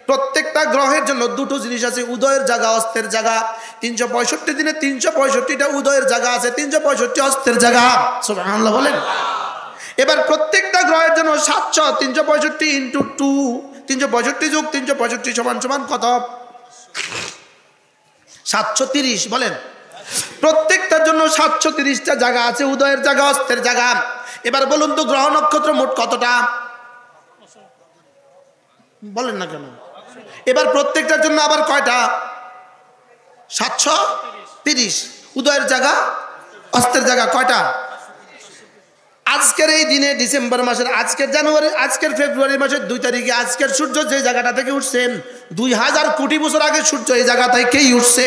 প্রত্যেকটা গ্রহের জন্য দুটো জিনিস আছে, উদয়ের জায়গা, অস্তের জায়গা। ৩৬৫ দিনে ৩৬৫টা উদয়ের জায়গা আছে, ৩৬৫ অস্তের জায়গা। সুবহানাল্লাহ বলেন। এবার প্রত্যেকটা গ্রহের জন্য ৭০০, ৩৬৫ ইন্টু 2, ৩৬৫ যোগ ৩৬৫ সমান সমান কত? ৭৩০ বলেন। প্রত্যেকটার জন্য ৭৩০টা জায়গা আছে, উদয়ের জায়গা, অস্তের জায়গা। এবার বলুন তো গ্রহ নক্ষত্র মোট কতটা? বলেন না কেন? এবার প্রত্যেকটার জন্য আবার কয়টা? ৭৩০। উদয়ের জায়গা, অস্তের জায়গা কয়টা? আজকের এই দিনে ডিসেম্বর মাসের, আজকের ফেব্রুয়ারি মাসের 2 তারিখে আজকের সূর্য যে জায়গাটা থেকে উঠছেন, ২০০০ কোটি বছর আগে সূর্য এই জায়গা থেকেই উঠছে।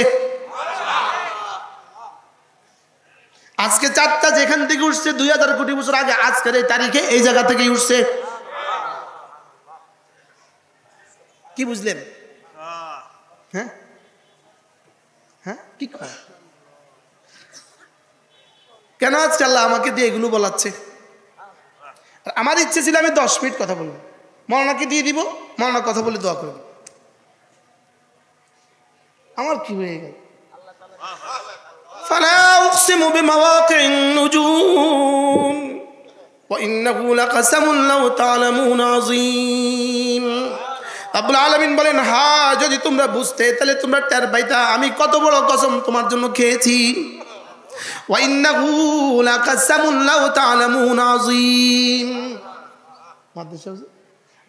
আজকে চাঁদটা যেখান থেকে উঠছে ২০০০ কোটি বছর আগে আজকের এই তারিখে এই জায়গা থেকেই উঠছে। কি বুঝলেন? হ্যাঁ হ্যাঁ, কি কয়? কেন আজকে আল্লাহ আমাকে দিয়ে এগুলো বলাচ্ছে? আমার ইচ্ছে ছিল আমি 10 মিনিট কথা বলবো, মৌলানাকে দিয়ে দিব, মৌলানা কথা বলে দোয়া করবো। আমার কি হয়ে গেল? ফালা উকসিমু বিমাওয়াকিন নুজুম ওয়া ইন্নাহু লাকাসামুন লাউ তা'লামুন আযীম। রব্বুল আলামিন বলেন, হ্যাঁ যদি তোমরা বুঝতে তাহলে তোমরা টের পাইতা আমি কত বড় কসম তোমার জন্য খেয়েছি। ওয়া ইন্নাহু লাকাসামুন লাউ তা'লামুন আযীম।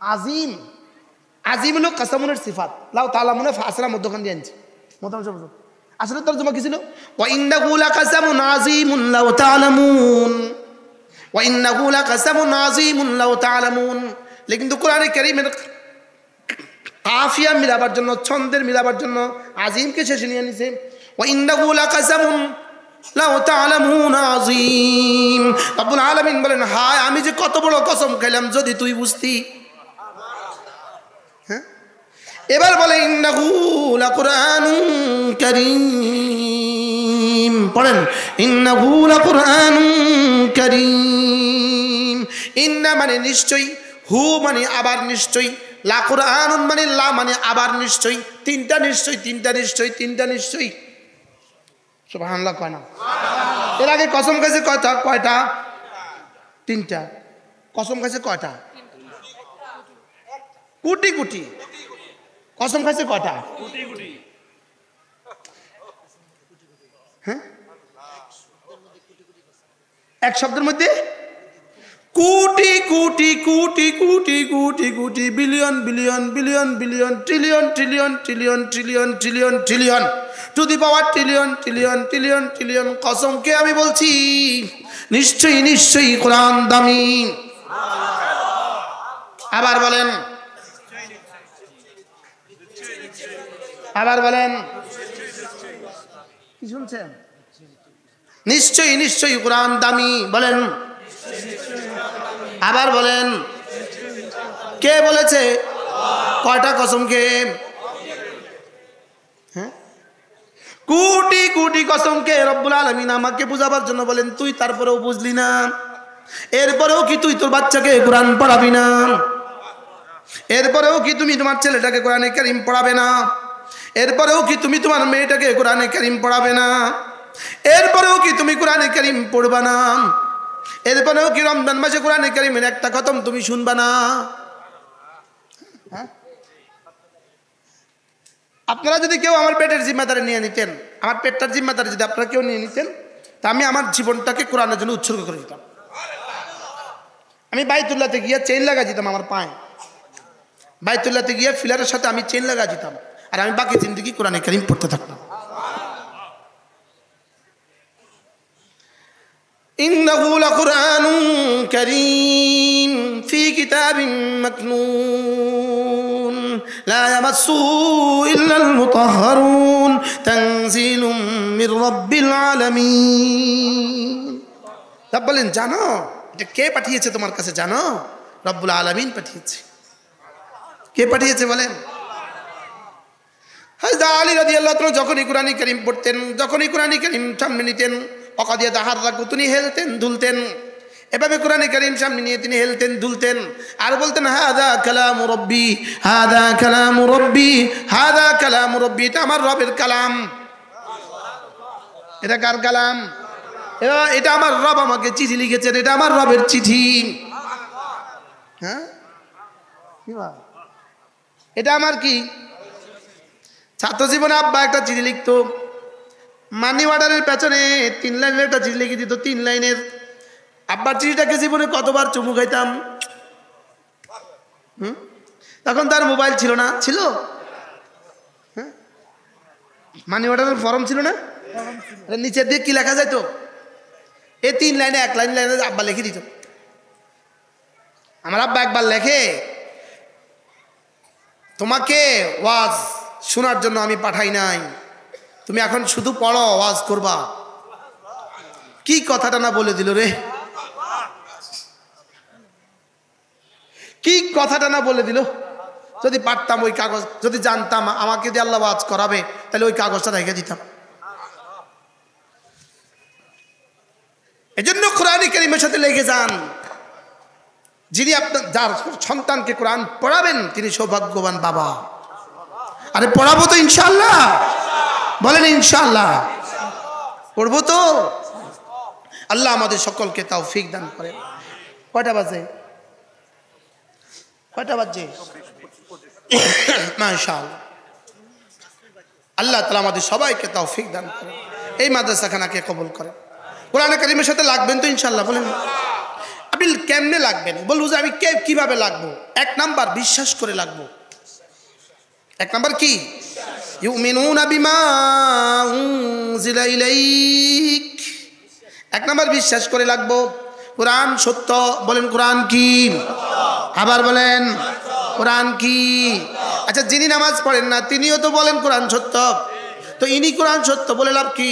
আজিম, আজিম হলো কাসামুনের সিফাত, লাউ তা'লামুনে ফাসরা মধ্যখান দিয়ে আনছি। আসলে তরজমা কি ছিল? ওয়া ইন্নাহু লাকাসামুন আযীমুন লাউ তা'লামুন, ওয়া ইন্নাহু লাকাসামুন আযীমুন লাউ তা'লামুন। কিন্তু কোরআনে কারীমের কাফিয়া মিলাবার জন্য, ছন্দের মিলাবার জন্য আজিমকে শেষে নিয়ে নিছে। ওয়া ইন্নাহু লাকাসামুন লাউ তা'লামুন আযীম। রব্বুল আলামিন বলেন, হায় আমি যে কত বড় কসম খেলাম যদি তুই বুঝতি। হ্যাঁ, এবার বলে ইন্নাহু লাকুরআনুন কারীম। পড়েন, ইন্নাহু লাকুরআনুন কারীম। ইন্না মানে নিশ্চয়ই, হু মানে আবার নিশ্চয়ই, লাকুরআনুন মানে লা মানে আবার নিশ্চয়ই। তিনটা নিশ্চয়ই, তিনটা নিশ্চয়ই, তিনটা নিশ্চয়ই। সুবহানাল্লাহ কয় না? এর আগে কসম খাইছে কয়টা? কয়টা? তিনটা। কসম খাইছে কয়টা? কোটি কোটি। কসম খাইছে কয়টা? হ্যাঁ, এক শব্দের মধ্যে কোটি crore crore crore crore crore, billion billion billion billion, trillion trillion trillion trillion trillion trillion, to the power trillion trillion trillion trillion. কসমকে আমি বলছি নিশ্চয়ই নিশ্চয়ই কোরআন দামি। আবার বলেন, আবার বলেন, কি শুনছেন? নিশ্চয়ই নিশ্চয়ই কোরআন দামি। বলেন, আবার বলেন, কে বলেছে? কয়টা কসমকে? হ্যাঁ, কোটি কোটি কসমকে রব্বুল আলামিন আমাকে বুঝাবার জন্য বলেন, তুই তারপরেও বুঝলি না, এরপরেও কি তুই তোর বাচ্চাকে কোরআন পড়াবি না? এরপরেও কি তুমি তোমার ছেলেটাকে কোরআনে কারীম পড়াবে না? এরপরেও কি তুমি তোমার মেয়েটাকে কোরআনে কারীম পড়াবে না? এরপরেও কি তুমি কোরআনে কারীম পড়বা না? এরপরেও কি রমজান মাসে কোরআনে কারীমের একটা খতম তুমি শুনবা না? হ্যাঁ, আপনারা যদি কেউ আমার পেটের জিম্মাদারি নিয়ে নিতেন, আমার পেটটার জিম্মাদারি যদি আপনারা কেউ নিয়ে নিতেন, তা আমি আমার জীবনটাকে কোরআনের জন্য উৎসর্গ করে দিতাম। আমি বাইতুল্লাহতে গিয়ে চেইন লাগা দিতাম আমার পায়ে, বাইতুল্লাহতে গিয়ে ফিলারের সাথে আমি চেইন লাগা দিতাম, আর আমি বাকি জিন্দেগি কোরআনে কারীম পড়তে থাকতাম। ইন্নাহু লাকুরআনুন কারীম ফি কিতাবিন মাকনুন লা ইয়ামাসসুহু ইল্লাল মুতাহহারুন তানজিলুম মির রাব্বিল আলামিন। রব বলেন, জানো এটা কে পাঠিয়েছে তোমার কাছে? জানো? রব্বুল আলামিন পাঠিয়েছে। কে পাঠিয়েছে বলেন? হযরত আলী রাদিয়াল্লাহু তাআলা যখনই কোরআনে কারীম পড়তেন, যখনই কোরআনে কারীম সামনে নিতেন, অকাদিয়া তাহাররাকু, তিনি হেলতেন দুলতেন, এভাবে কোরআনে কারীম সামনে নিয়ে তিনি হেলতেন দুলতেন, আর বলতেন, হাদা কালামু রব্বি, হাদা কালামু রব্বি, হাদা কালামু রব্বি। এটা আমার রবের কালাম। এটা কার কালাম? এটা আমার রব আমাকে চিঠি লিখেছেন, এটা আমার রবের চিঠি। হ্যাঁ, এটা আমার কি? ছাত্র জীবনে আব্বা একটা চিঠি লিখতো, মানি অর্ডারের পেছনে 3 লাইনের একটা চিঠি লিখে দিত, 3 লাইনের। আব্বার চিঠিটাকে জীবনে কতবার চুমু খাইতাম। তখন তার মোবাইল ছিল না, ছিল? হ্যাঁ, মানি অর্ডারের ফর্ম ছিল না, নিচের দিকে কি লেখা যাইতো? এই 3 লাইনে 1 লাইনে আব্বা লিখে দিত। আমার আব্বা একবার লেখে, তোমাকে ওয়াজ শোনার জন্য আমি পাঠাই নাই, তুমি এখন শুধু পড়ো, ওয়াজ করবা। কি কথাটা না বলে দিল রে, কি কথাটা না বলে দিল। যদি পারতাম ওই কাগজ, যদি জানতাম আমাকে দিয়ে আল্লাহ ওয়াজ করাবে, তাহলে ওই কাগজটা রেখে দিতাম। এজন্য কোরআন কারীমের সাথে লেগে যান। যিনি আপনার যার সন্তানকে কোরআন পড়াবেন তিনি সৌভাগ্যবান বাবা। আরে পড়াবো তো ইনশাআল্লাহ, বলেন ইনশাআল্লাহ পড়বো তো। আল্লাহ আমাদের সকলকে তৌফিক দান করেন। কয়টা বাজে? কয়টা বাজে? মাশাআল্লাহ। আল্লাহ তাআলা আমাদের সবাইকে তৌফিক দান করেন, এই মাদ্রাসাখানাকে কবুল করেন। কোরআন কারীমের সাথে লাগবেন তো ইনশাআল্লাহ, বলেন। আপনি কেমনে লাগবেন বলবো যে আমি কিভাবে লাগবো? এক নাম্বার বিশ্বাস করে লাগবো। এক নাম্বার কি? ইউমিনুনা বিমা উনজিলা ইলাইক। এক নাম্বার বিশ্বাস করে লাগবো কোরআন সত্য। বলেন কোরআন কি? আবার বলেন কোরআন কি? আচ্ছা, যিনি নামাজ পড়েন না তিনিও তো বলেন কোরআন সত্য, তো ইনি কোরআন সত্য বলে লাভ কি?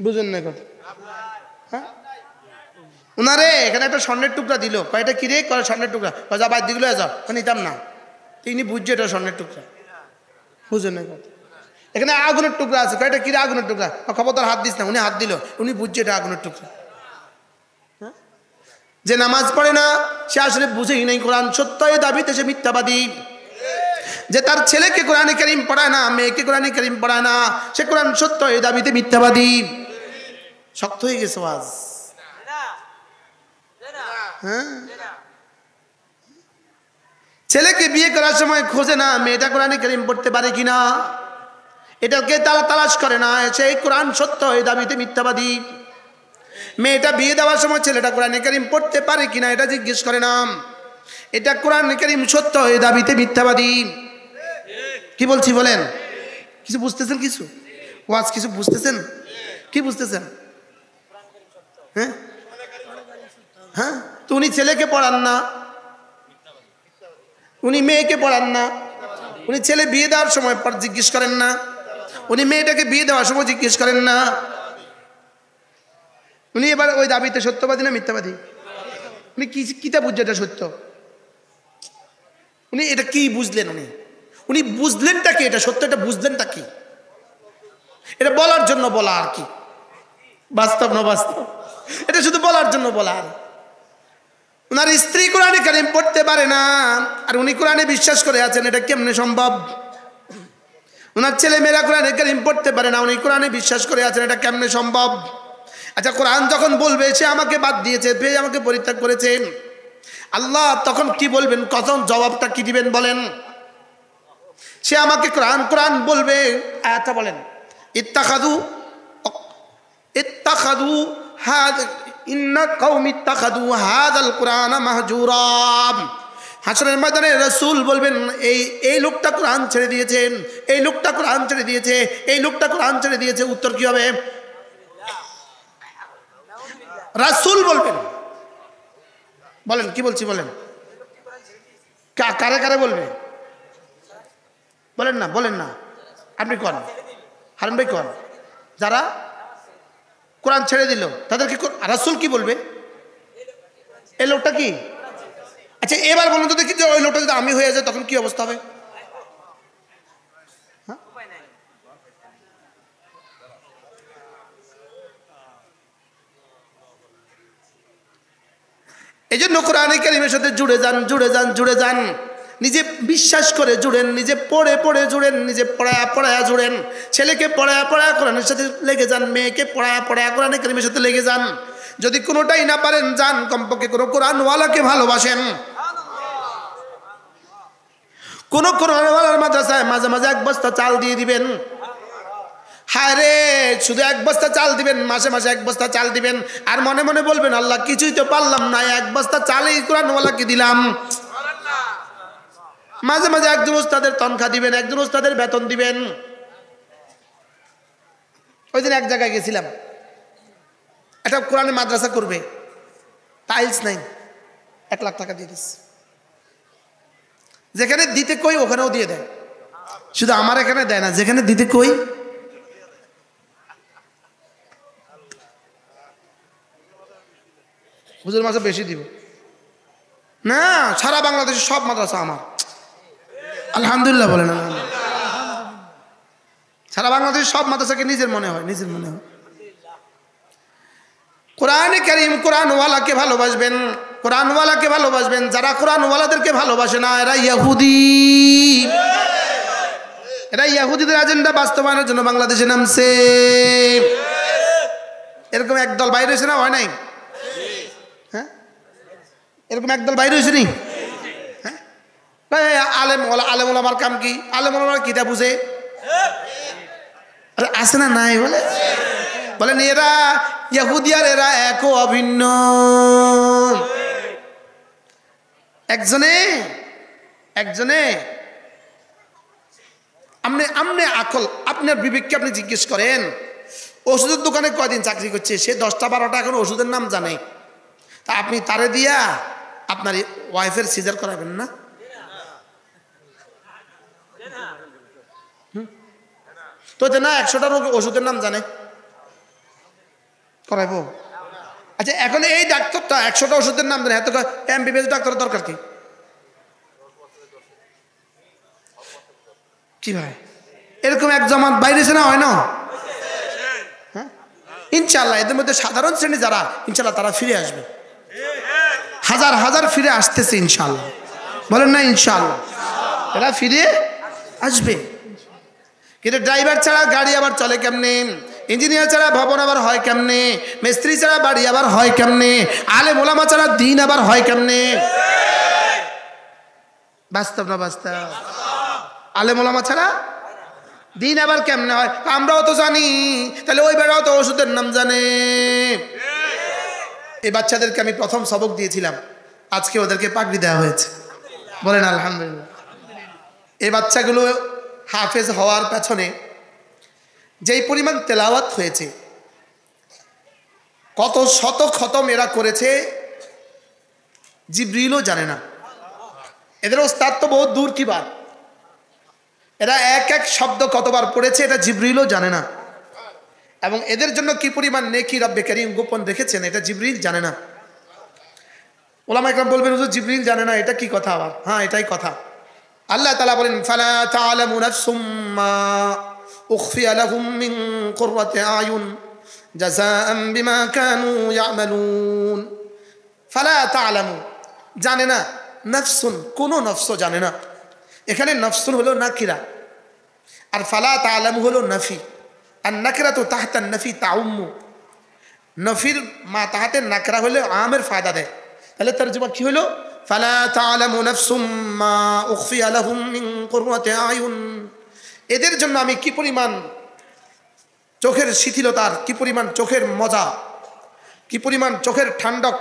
বুঝেন না কথা? হ্যাঁ, উনারে এখানে একটা স্বর্ণের টুকরা দিল, কয়টা কিরে করে স্বর্ণের টুকরা, যা বাদ দিগুলো যাও, নিতাম না। তিনি বুঝছে এটা স্বর্ণের টুকরা, বুঝেন না কথা? এখানে আগুনের টুকরা আছে, কয়টা কিরে আগুনের টুকরা, খবরদার হাত দিস না। উনি হাত দিল, উনি বুঝছে এটা আগুনের টুকরা। যে নামাজ পড়ে না সে আসলে বুঝেই নাই কোরআন সত্য, এ দাবিতে সে মিথ্যাবাদী। যে তার ছেলেকে কোরআনে কারীম পড়ায় না, মেয়েকে কোরআনে কারীম পড়ায় না, সে কোরআন সত্য, এ দাবিতে মিথ্যাবাদী। শক্ত হয়ে গেছে আওয়াজ। হ্যাঁ, ছেলেকে বিয়ে করার সময় খোঁজে না মেয়েটা কোরআনে কারীম পড়তে পারে কিনা, এটাকে তারা তালাশ করে না, সেই কোরআন সত্য এই দাবিতে মিথ্যাবাদী। মেয়েটা বিয়ে দেওয়ার সময় ছেলেটা কোরআনে কারীম পড়তে পারে কিনা এটা জিজ্ঞেস করে না, এটা কোরআনে কারীম সত্য এই দাবিতে মিথ্যাবাদী। কি বলছি বলেন? কিছু বুঝতেছেন? কিছু ওয়াজ কিছু বুঝতেছেন? কি বুঝতেছেন? হ্যাঁ হ্যাঁ, তো উনি ছেলেকে পড়ান না, উনি মেয়েকে পড়ান না, উনি ছেলে বিয়ে দেওয়ার সময় জিজ্ঞেস করেন না, উনি মেয়েটাকে বিয়ে দেওয়ার সময় জিজ্ঞেস করেন না। উনি এবার ওই দাবিতে সত্যবাদী না মিথ্যাবাদী? উনি কিতা বুঝছে এটা সত্য? উনি এটা কি বুঝলেন? উনি বুঝলেনটা কি? এটা সত্য, এটা বুঝলেনটা কি? এটা বলার জন্য বলা আর কি, বাস্তব না বাস্তব, এটা শুধু বলার জন্য বলা। আর ওনার স্ত্রী কোরআনে কারীম পড়তে পারে না আর উনি কোরআনে বিশ্বাস করে আছেন, এটা কেমনে সম্ভব? ওনার ছেলে মেয়েরা কোরআনে কারীম পড়তে পারে না, উনি কোরআনে বিশ্বাস করে আছেন, এটা কেমনে সম্ভব? আচ্ছা, কোরআন যখন বলবে সে আমাকে বাদ দিয়েছে, পেয়ে আমাকে পরিত্যাগ করেছে, আল্লাহ তখন কি বলবেন? কখন জবাবটা কি দিবেন বলেন? সে আমাকে কোরআন কোরআন বলবে, আয়াতটা বলেন, ইত্তাখাযু হাযা ইন্না কওমি ইত্তাখাযু হাযাল কুরআনা মাহজুরা। হাশরের ময়দানে রাসূল বলবেন, এই লোকটা কোরআন ছেড়ে দিয়েছে, এই লোকটা কোরআন ছেড়ে দিয়েছে, এই লোকটা কোরআন ছেড়ে দিয়েছে। উত্তর কি হবে? রাসূল বলবেন। বলেন কি বলছি বলেন? কারে কারে বলবে? বলেন না, বলেন না, আপনি কোন হারুন ভাই কোন? যারা কোরআন ছেড়ে দিল তাদেরকে রাসূল কি বলবে? এই লোকটা কি? আচ্ছা, এবার বলুন তো দেখি, যে ওই লোকটা যদি আমি হয়ে যায় তখন কি অবস্থা হবে? এই জন্য কোরআনে কারীমের সাথে জুড়ে যান, জুড়ে যান, জুড়ে যান। নিজে বিশ্বাস করে জুড়েন, নিজে পড়ে পড়ে জুড়েন, নিজে পড়ায়া পড়ায়া জুড়েন। ছেলেকে পড়ায়া পড়ায়া কোরআনের সাথে লেগে যান, মেয়েকে পড়ায়া পড়ায়া কোরআনে কারীমের সাথে লেগে যান। যদি কোনোটাই না পারেন যান, কমপক্ষে কোনো কোরআনওয়ালাকে ভালোবাসেন। কোন কোরআনওয়ালার মাদ্রাসায় মাঝে মাঝে এক বস্তা চাল দিয়ে দিবেন। হায় রে, শুধু এক বস্তা চাল দিবেন, মাসে মাসে এক বস্তা চাল দিবেন, আর মনে মনে বলবেন আল্লাহ কিছুই তো পারলাম না, এক বস্তা চালই কোরআনওয়ালাকে দিলাম। মাঝে মাঝে একজন ওস্তাদের তনখা দিবেন, একজন ওস্তাদের বেতন দিবেন। ওই দিন এক জায়গায় গেছিলাম, একটা কোরআনের মাদ্রাসা করবে, টাইলস নাই, 1 লাখ টাকা দিয়ে দিচ্ছে। যেখানে দিতে কই ওখানেও দিয়ে দেয়, শুধু আমার এখানে দেয় না, যেখানে দিতে কই। হুজুর মাসে বেশি দিব না, সারা বাংলাদেশের সব মাদ্রাসা আমার। আলহামদুলিল্লাহ বলেন আলহামদুলিল্লাহ। সারা বাংলাদেশের সব মাদ্রাসাকে নিজের মনে হয়, নিজের মনে হয়। কোরআনে কারীম কোরআনওয়ালাকে ভালোবাসবেন, কোরআনওয়ালাকে ভালোবাসবেন। যারা কোরআনওয়ালাদেরকে ভালোবাসে না এরা ইহুদি। এরা ইহুদিদের এজেন্ডা বাস্তবায়নের জন্য বাংলাদেশে নামছে। এরকম একদল বাইরে হয়েছে না, হয় নাই? হ্যাঁ, এরকম একদল বাইরে হয়েছে নি? হ্যাঁ, আলেম ওলামার কাম কি? আলেম ওলামার কিতা বুঝে আছে না নাই? বলেন এরা ইহুদি আর এরা এক অভিন্ন। একজনে আমনে আকল, আপনার বিবেককে আপনি জিজ্ঞেস করেন, ওষুধের দোকানে কয়দিন চাকরি করছে, সে 10টা 12টা এখন ওষুধের নাম জানে, তা আপনি তারে দিয়া আপনার ওয়াইফের সিজার করাবেন না? তো না 100টা ওষুধের নাম জানে, করাইবো? আচ্ছা, এখন এই ডাক্তারটা 100টা ওষুধের নাম জানে, এত এমবিবিএস ডাক্তারের দরকার কি? কি ভাই, এরকম এক জমাত বাইরে না হয় না? হ্যাঁ, ইনশাল্লাহ এদের মধ্যে সাধারণ শ্রেণী যারা, ইনশাল্লাহ তারা ফিরে আসবে, হাজার হাজার ফিরে আসতেছে ইনশাল্লাহ। বলেন না ইনশাল্লাহ, এরা ফিরে আসবে। কিন্তু ড্রাইভার ছাড়া গাড়ি আবার চলে কেমনে? ইঞ্জিনিয়ার ছাড়া ভবন আবার হয় কেমনে? মিস্ত্রি ছাড়া বাড়ি আবার হয় কেমনে? আলেম ওলামা ছাড়া দিন আবার হয় কেমনে? বাস্তব না বাস্তব? আলেম ওলামা ছাড়া দিন আবার কেমনে হয়? আমরাও তো জানি, তাহলে ওই বেড়াও তো ওষুধের নাম জানে। এই বাচ্চাদেরকে আমি প্রথম সবক দিয়েছিলাম, আজকে ওদেরকে পাগড়ি দেওয়া হয়েছে। বলেন আলহামদুলিল্লাহ। এই বাচ্চাগুলো হাফেজ হওয়ার পেছনে যেই পরিমাণ তেলাওয়াত হয়েছে, কত শত খতম এরা করেছে, জিবরিলও জানে না। এদের ওস্তাদ তো বহুত দূর কি বাত, এরা এক এক শব্দ কতবার পড়েছে এটা জিবরিলও জানে না। এবং এদের জন্য কি পরিমাণ নেকি রব্বে কারীম গোপন রেখেছেন এটা জিবরিল জানে না। ওলামা ইকরাম বলবেন হুজুর জিবরিল জানে না, এটা কি কথা আবার? হ্যাঁ, এটাই কথা। আল্লাহ তাআলা বলেন, ফালা তা'লামু নাফসুম মা উখফিয়া লাহুম মিন কুররাতি আয়ুন জাযাআন বিমা কানু ইয়ামালুন। ফালা তা'লামু, জানে না, নাফসুন, কোন নফস জানে না। এখানে নফসুন হলো নাকিরা, আর ফালা তা'লামু হলো নাফি। আর নাকিরাতু তাহতা নাফি তাউম্মু। নফির মা তাহাতে নাকরা হলে আমের ফায়দা দেয়। তাহলে তরজমা কি হলো? ফালা তা'লামু নাফসুম মা উখফিয়া লাহুম মিন কুররাতি আয়ুন। এদের জন্য আমি কি পরিমাণ চোখের শিথিলতার, কি পরিমাণ চোখের মজা, কি পরিমাণ চোখের ঠান্ডক,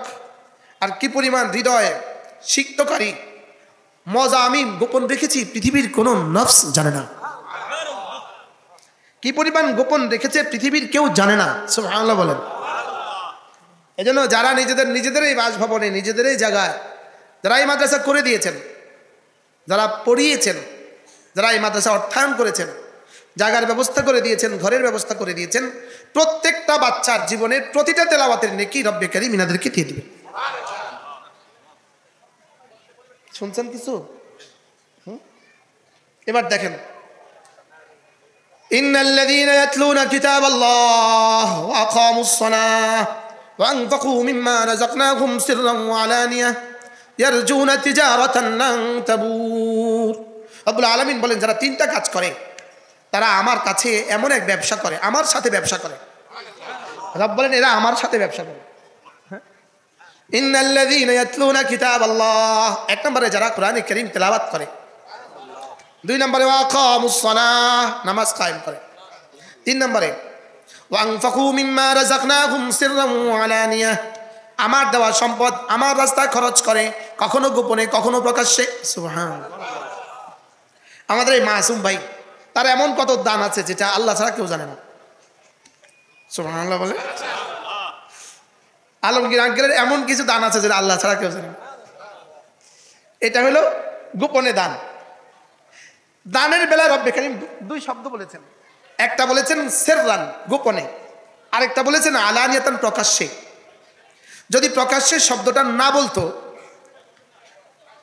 আর কি পরিমাণ হৃদয় সিক্তকারী মজা আমি গোপন রেখেছি, পৃথিবীর কোনো নফস জানে না। কি পরিমাণ গোপন রেখেছে পৃথিবীর কেউ জানে না। সুবহানাল্লাহ বলেন। এজন্য যারা নিজেদেরই বাসভবনে, নিজেদেরই জায়গায়, যারা এই মাদ্রাসা করে দিয়েছেন, যারা পড়িয়েছেন, যারা এই মাদ্রাসা অর্থায়ন করেছেন, জায়গার ব্যবস্থা করে দিয়েছেন, ঘরের ব্যবস্থা করে দিয়েছেন, প্রত্যেকটা বাচ্চার জীবনের প্রতিটা তেলাওয়াতের নেকি রব্বে কারীম ইনাদেরকে দিয়ে দিবেন। শুনছেন কিছু? এবার দেখেন, ইন্নাল্লাযীনা ইয়াতলুনা কিতাবাল্লাহ ওয়া আকামুস সালাহ ওয়া আনফাকু মিম্মা রাযাকনাহুম সিররান ওয়া আলানিয়াহ ইয়ারজুনা তিজারাতান লান তাবুর। রব্বুল আলামিন বলেন, যারা তিনটা কাজ করে তারা আমার কাছে এমন এক ব্যবসা করে, আমার সাথে ব্যবসা করে। রব বলেন এরা আমার সাথে ব্যবসা করে। ইন্নাল্লাযীনা ইয়াতলুনা কিতাবাল্লাহ, এক নম্বরে যারা কোরআনে কারীম তেলাওয়াত করে। 2 নম্বরে ওয়া আকামুস সালাহ, নামাজ কায়েম করে। 3 নম্বরে ওয়া আনফাকু মিম্মা রাযাকনাহুম সিররান ওয়া আলানিয়াহ, আমার দেওয়া সম্পদ আমার রাস্তায় খরচ করে, কখনো গোপনে কখনো প্রকাশ্যে। সুবহানাল্লাহ। আমাদের এই মাসুম ভাই, তার এমন কত দান আছে যেটা আল্লাহ ছাড়া কেউ জানে না। সুবহানাল্লাহ বলে। আলমগীর আঙ্কেলের এমন কিছু দান আছে যেটা আল্লাহ ছাড়া কেউ জানে না। এটা হলো গোপনে দান। দানের বেলায় রব্বে কারীম 2 শব্দ বলেছেন। একটা বলেছেন সিররান, গোপনে, আরেকটা বলেছেন আলানিয়াতান, প্রকাশ্যে। যদি প্রকাশ্যে শব্দটা না বলতো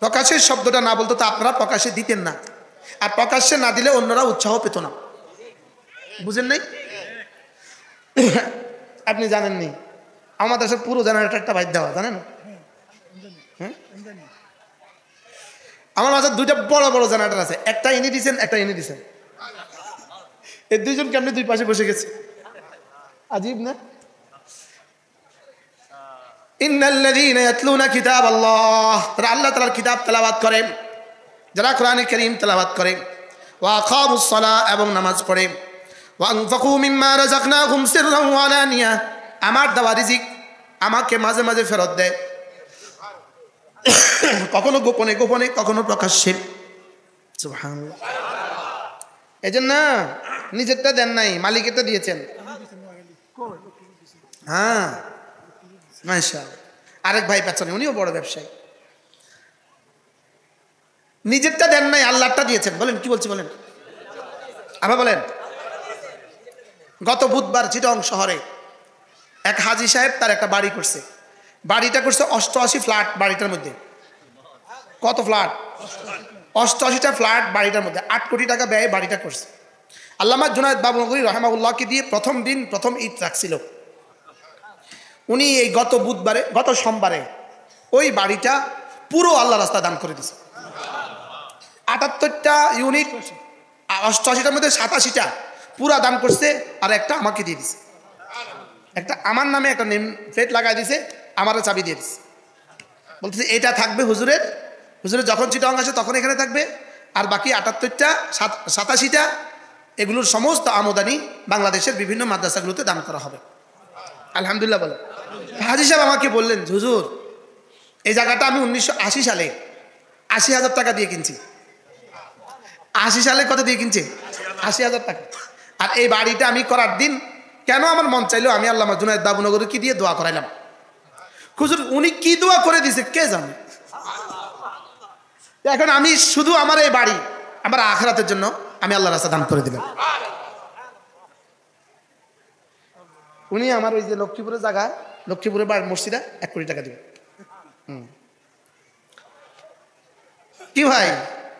প্রকাশের শব্দটা না বলতো তো আপনারা প্রকাশে দিতেন না, আর প্রকাশ্যে না দিলে অন্যরা উৎসাহ পেত না। বুঝেন নাই? আপনি জানেননি আমাদের দেশের পুরো জেনারেটরটা বাইর দেওয়া, জানেন? আমার মাঝে দুইটা বড় বড় জেনারেটর আছে, একটা ইনি দিচ্ছেন, একটা ইনি দিচ্ছেন। এই দুইজন কেমনি দুই পাশে বসে গেছে, আজীব না? ইন্নাল্লাযীনা ইয়াতলুনা কিতাবাল্লাহ, তারা আল্লাহ তাআলার কিতাব তেলাওয়াত করে, যারা কোরআনে কারীম তেলাওয়াত করে, ওয়া আকামুস সালাহ, এবং নামাজ পড়ে, ওয়া আনফাকু মিম্মা রাযাকনাহুম সিররান ওয়া আলানিয়া, আমার দেওয়া রিজিক আমাকে মাঝে মাঝে ফেরত দেয়, কখনো গোপনে গোপনে, কখনো প্রকাশ্যে। সুবহানাল্লাহ। এজন্য নিজেরটা দেন নাই, মালিকেরটা দিয়েছেন। হ্যাঁ, মাশাআল্লাহ। আরেক ভাই পেছনে, উনিও বড় ব্যবসায়ী, নিজেরটা দেন নাই, আল্লাহরটা দিয়েছেন। বলেন কি বলছি বলেন, আবার বলেন। গত বুধবার চিটং শহরে এক হাজী সাহেব তার একটা বাড়ি করছে, বাড়িটা করছে 88 ফ্ল্যাট। বাড়িটার মধ্যে কত ফ্ল্যাট? 88টা ফ্ল্যাট বাড়িটার মধ্যে, 8 কোটি টাকা ব্যয়ে বাড়িটা করছে। আল্লামা জুনায়েদ বাবনগরী রাহিমাহুল্লাহকে দিয়ে প্রথম দিন প্রথম ঈদ রাখছিল। উনি এই গত বুধবারে, গত সোমবারে ওই বাড়িটা পুরো আল্লাহ রাস্তা দান করে দিয়েছে। 78টা ইউনিট, 88টার মধ্যে 87টা পুরা দান করছে, আর একটা আমাকে দিয়ে দিছে। একটা আমার নামে একটা নেম প্লেট লাগাই দিছে, আমারও চাবি দিয়ে দিছে। বলতেছে এটা থাকবে হুজুরের, হুজুরের যখন চিটাং আসে তখন এখানে থাকবে, আর বাকি 78টা 87টা এগুলোর সমস্ত আমদানি বাংলাদেশের বিভিন্ন মাদ্রাসাগুলোতে দান করা হবে। আলহামদুলিল্লাহ বলে। হাজী সাহেব আমাকে বললেন, হুজুর এই জায়গাটা আমি 1980 সালে 80,000 টাকা দিয়ে কিনছি। 80 সালে কত দিয়ে কিনছে? 80,000 টাকা। আর এই বাড়িটা আমি করার দিন কেন আমার মন চাইলো, আমি আল্লামা জুনায়েদ বাবনগরী কি দিয়ে দোয়া করাইলাম। হুজুর উনি কি দোয়া করে দিছে কে জানে। এখন আমি শুধু আমার এই বাড়ি আমার আখিরাতের জন্য আমি আল্লাহর রাস্তায় দান করে দিলাম। উনি আমার ওই যে লক্ষ্মীপুরের জায়গা, লক্ষ্মীপুরের বাড়ির মসজিদে 1 কোটি টাকা দিবেন। কি ভাই,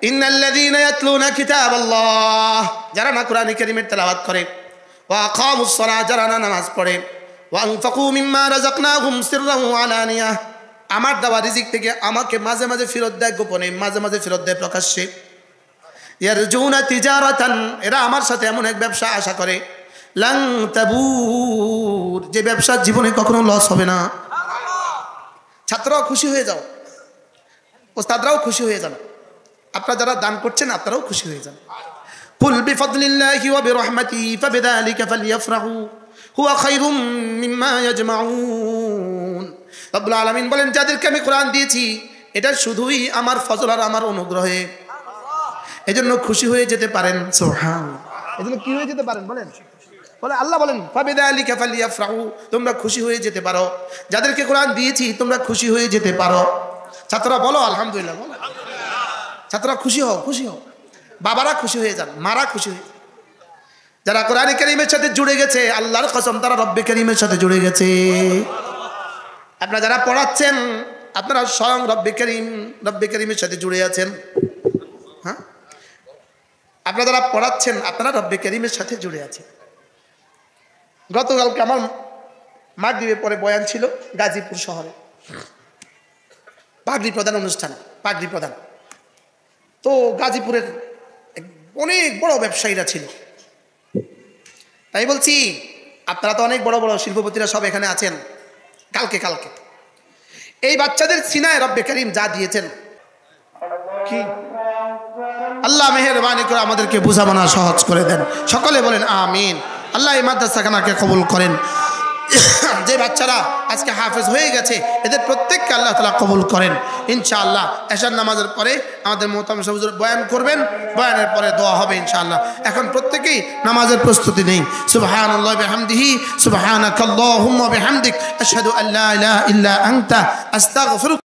ইন্নাল্লাযীনা ইয়াতলুনা কিতাবাল্লাহ, যারা না কোরআন কারীমের তেলাওয়াত করে, ওয়া আকামুস সালাহ, যারা না নামাজ পড়ে, ওয়া আনফাকু মিম্মা রাযাকনাহুম সিররান ওয়া আলানিয়া, আমার দেওয়া রিজিক থেকে আমাকে মাঝে মাঝে ফেরত দেয় গোপনে, মাঝে মাঝে ফেরত দেয় প্রকাশ্যে। ইয়ারজুনা তিজারাতান, এরা আমার সাথে এমন এক ব্যবসা আশা করে, লান তাবুর, যে ব্যবসা জীবনে কখনো লস হবে না। ছাত্ররাও খুশি হয়ে যাও, ওস্তাদরাও খুশি হয়ে যান, আপনারা যারা দান করছেন আপনারাও খুশি হয়ে যান। কুল বিফাদলিল্লাহি ওয়া বিরহমাতিহি ফাবিযালিকা ফালইফরাহু হুয়া খায়রুম মিম্মা ইয়াজমাউন। রব্বুল আলামিন বলেন, যাদেরকে আমি কোরআন দিয়েছি এটা শুধুই আমার ফজল আর আমার অনুগ্রহে, এজন্য খুশি হয়ে যেতে পারেন। সুবহানাল্লাহ। এজন্য কি হয়ে যেতে পারেন বলেন, বলে আল্লাহ বলেন ফাবিযালিকা ফালইফরাহু, তোমরা খুশি হয়ে যেতে পারো, যাদেরকে কোরআন দিয়েছি তোমরা খুশি হয়ে যেতে পারো। ছাত্ররা বলো আলহামদুলিল্লাহ, বলো ছাত্ররা খুশি হও, খুশি হও, বাবারা খুশি হয়ে যান, মারা খুশি হয়ে। যারা কোরআন কারীমের সাথে জুড়ে গেছে, আল্লাহর কসম তারা রব্বে কারীমের সাথে জুড়ে গেছে। আপনারা যারা পড়াচ্ছেন আপনারা স্বয়ং রব্বে কারীমের সাথে জুড়ে আছেন। হ্যাঁ, আপনারা যারা পড়াচ্ছেন আপনারা রব্বে কারীমের সাথে জুড়ে আছেন। গতকালকে আমার মাগরিবের পরে বয়ান ছিল গাজীপুর শহরে, পাগড়ি প্রদান অনুষ্ঠান, পাগড়ি প্রদান। তো গাজীপুরের অনেক বড় ব্যবসায়ীরা ছিল। তাই বলছি আপনারা তো অনেক বড় বড় শিল্পপতিরা সব এখানে আছেন। কালকে এই বাচ্চাদের সিনায় রব্বে কারীম যা দিয়েছেন, কি আল্লাহ মেহেরবানি করে আমাদেরকে বুঝামানা সহজ করে দেন। সকলে বলেন আমিন। আল্লাহ এই মাদ্রাসাখানাকে কবুল করেন। যে বাচ্চারা আজকে হাফেজ হয়ে গেছে এদের প্রত্যেককে আল্লাহ তাআলা কবুল করেন ইনশাআল্লাহ। এশার নামাজের পরে আমাদের মুহতারাম হুজুর বয়ান করবেন, বয়ানের পরে দোয়া হবে ইনশাআল্লাহ। এখন প্রত্যেকেই নামাজের প্রস্তুতি নেই। সুবহানাল্লাহি বিহামদিহি, সুবহানাকাল্লাহুম্মা বিহামদিক, আশহাদু আল্লা ইলাহা ইল্লা আনতা, আস্তাগফিরুকা।